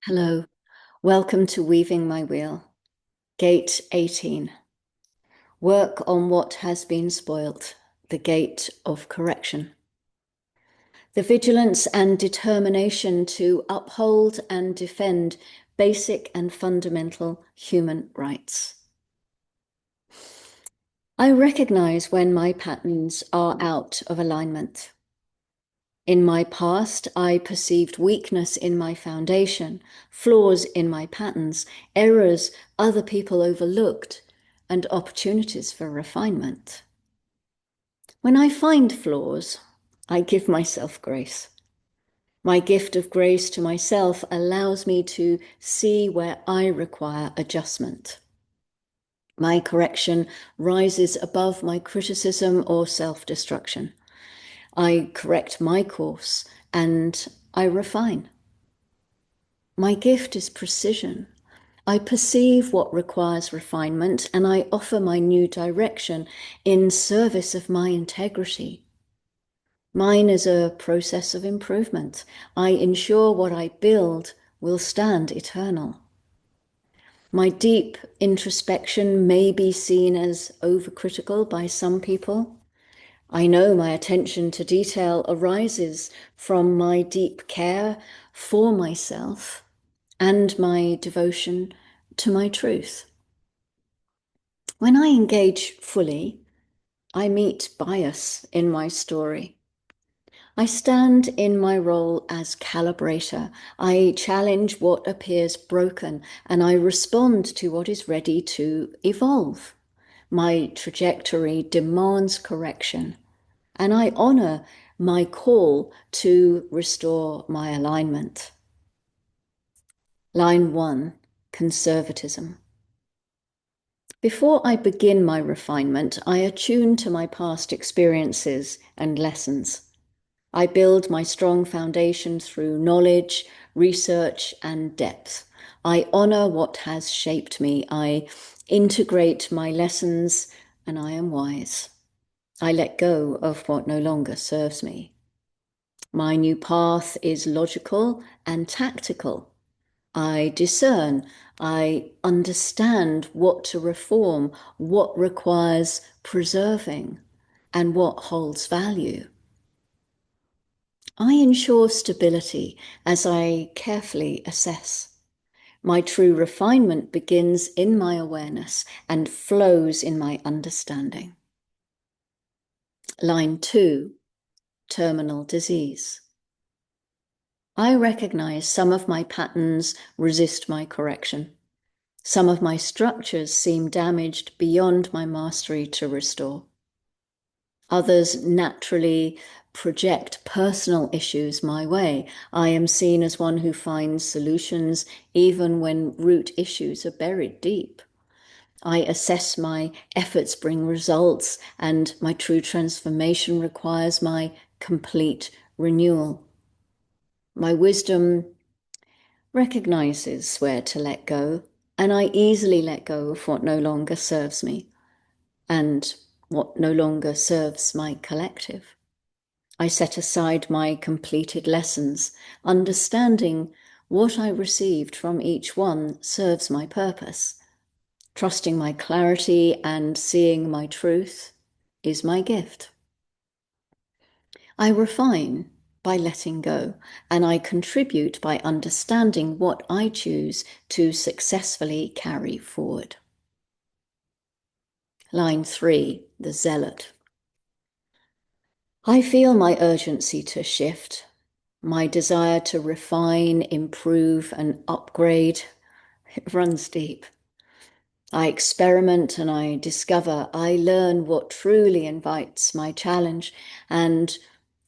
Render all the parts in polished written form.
Hello, welcome to Weaving My Wheel. Gate 18. Work on what has been spoilt, the gate of correction. The vigilance and determination to uphold and defend basic and fundamental human rights. I recognize when my patterns are out of alignment. In my past, I perceived weakness in my foundation, flaws in my patterns, errors other people overlooked, and opportunities for refinement. When I find flaws, I give myself grace. My gift of grace to myself allows me to see where I require adjustment. My correction rises above my criticism or self-destruction. I correct my course and I refine. My gift is precision. I perceive what requires refinement and I offer my new direction in service of my integrity. Mine is a process of improvement. I ensure what I build will stand eternal. My deep introspection may be seen as overcritical by some people. I know my attention to detail arises from my deep care for myself and my devotion to my truth. When I engage fully, I meet bias in my story. I stand in my role as calibrator. I challenge what appears broken and I respond to what is ready to evolve. My trajectory demands correction, and I honor my call to restore my alignment. Line 1, conservatism. Before I begin my refinement, I attune to my past experiences and lessons. I build my strong foundation through knowledge, research, and depth. I honor what has shaped me. I integrate my lessons, and I am wise. I let go of what no longer serves me. My new path is logical and tactical. I discern, I understand what to reform, what requires preserving, and what holds value. I ensure stability as I carefully assess. My true refinement begins in my awareness and flows in my understanding. Line 2, terminal disease. I recognize some of my patterns resist my correction. Some of my structures seem damaged beyond my mastery to restore. Others naturally project personal issues my way. I am seen as one who finds solutions even when root issues are buried deep. I assess my efforts bring results, and my true transformation requires my complete renewal. My wisdom recognizes where to let go, and I easily let go of what no longer serves me and what no longer serves my collective. I set aside my completed lessons, understanding what I received from each one serves my purpose. Trusting my clarity and seeing my truth is my gift. I refine by letting go, and I contribute by understanding what I choose to successfully carry forward. Line 3, the zealot. I feel my urgency to shift, my desire to refine, improve, and upgrade. It runs deep. I experiment and I discover, I learn what truly invites my challenge and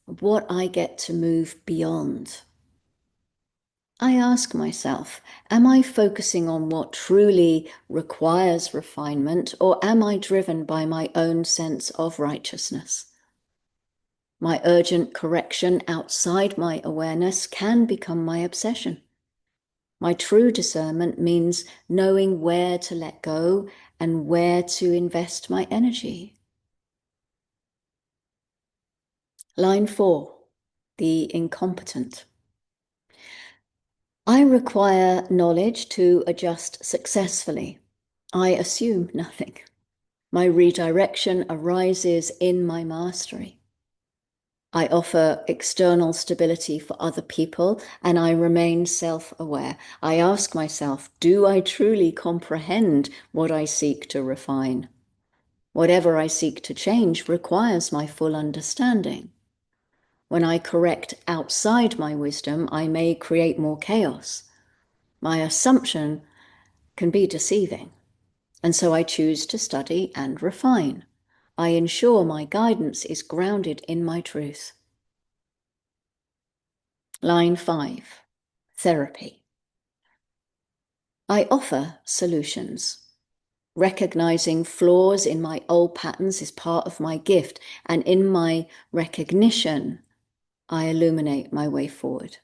what I get to move beyond. I ask myself, am I focusing on what truly requires refinement, or am I driven by my own sense of righteousness? My urgent correction outside my awareness can become my obsession. My true discernment means knowing where to let go and where to invest my energy. Line 4, the incompetent. I require knowledge to adjust successfully. I assume nothing. My redirection arises in my mastery. I offer external stability for other people, and I remain self-aware. I ask myself, do I truly comprehend what I seek to refine? Whatever I seek to change requires my full understanding. When I correct outside my wisdom, I may create more chaos. My assumption can be deceiving, and so I choose to study and refine. I ensure my guidance is grounded in my truth. Line 5, therapy. I offer solutions. Recognizing flaws in my old patterns is part of my gift, and in my recognition, I illuminate my way forward.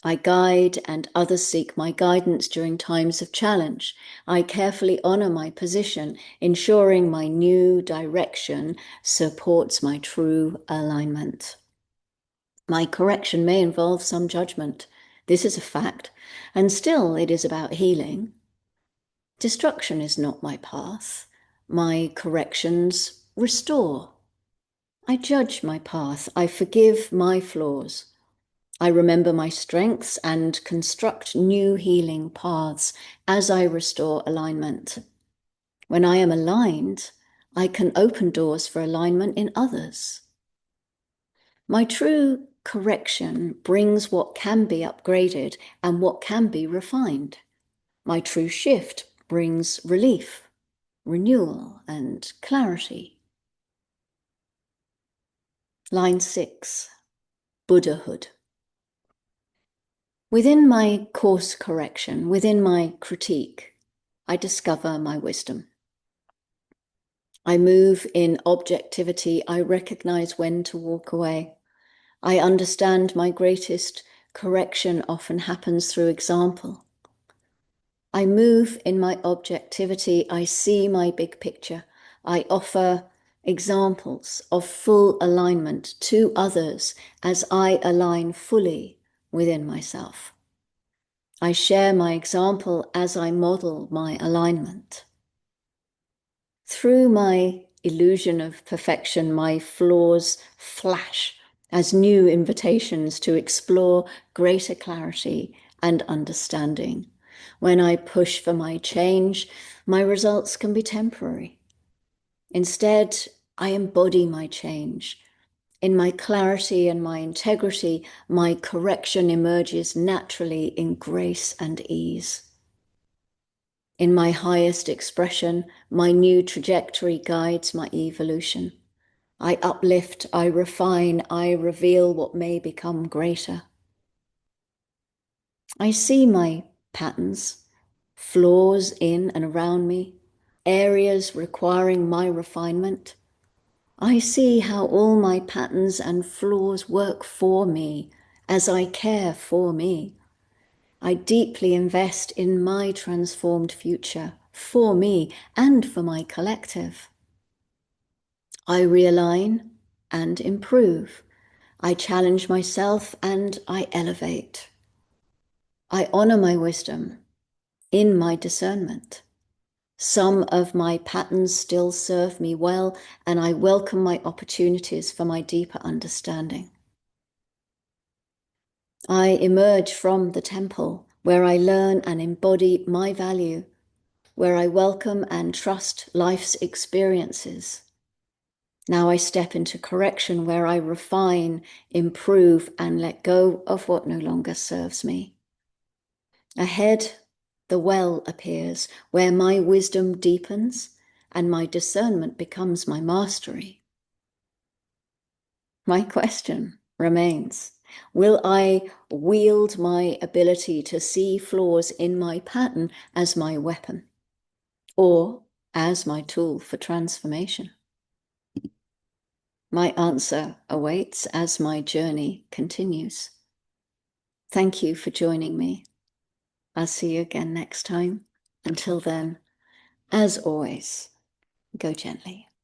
I guide and others seek my guidance during times of challenge. I carefully honor my position, ensuring my new direction supports my true alignment. My correction may involve some judgment. This is a fact, and still it is about healing. Destruction is not my path. My corrections restore. I judge my path. I forgive my flaws. I remember my strengths and construct new healing paths as I restore alignment. When I am aligned, I can open doors for alignment in others. My true correction brings what can be upgraded and what can be refined. My true shift brings relief, renewal, and clarity. Line 6, Buddhahood. Within my course correction, within my critique, I discover my wisdom. I move in objectivity. I recognize when to walk away. I understand my greatest correction often happens through example. I move in my objectivity. I see my big picture. I offer examples of full alignment to others as I align fully within myself. I share my example as I model my alignment. Through my illusion of perfection, my flaws flash as new invitations to explore greater clarity and understanding. When I push for my change, my results can be temporary. Instead, I embody my change. In my clarity and my integrity, my correction emerges naturally in grace and ease. In my highest expression, my new trajectory guides my evolution. I uplift, I refine, I reveal what may become greater. I see my patterns, flaws in and around me, areas requiring my refinement. I see how all my patterns and flaws work for me as I care for me. I deeply invest in my transformed future for me and for my collective. I realign and improve. I challenge myself and I elevate. I honor my wisdom in my discernment. Some of my patterns still serve me well, and I welcome my opportunities for my deeper understanding. I emerge from the temple where I learn and embody my value, where I welcome and trust life's experiences. Now I step into correction where I refine, improve, and let go of what no longer serves me. Ahead, the well appears where my wisdom deepens and my discernment becomes my mastery. My question remains, will I wield my ability to see flaws in my pattern as my weapon or as my tool for transformation? My answer awaits as my journey continues. Thank you for joining me. I'll see you again next time. Until then, as always, go gently.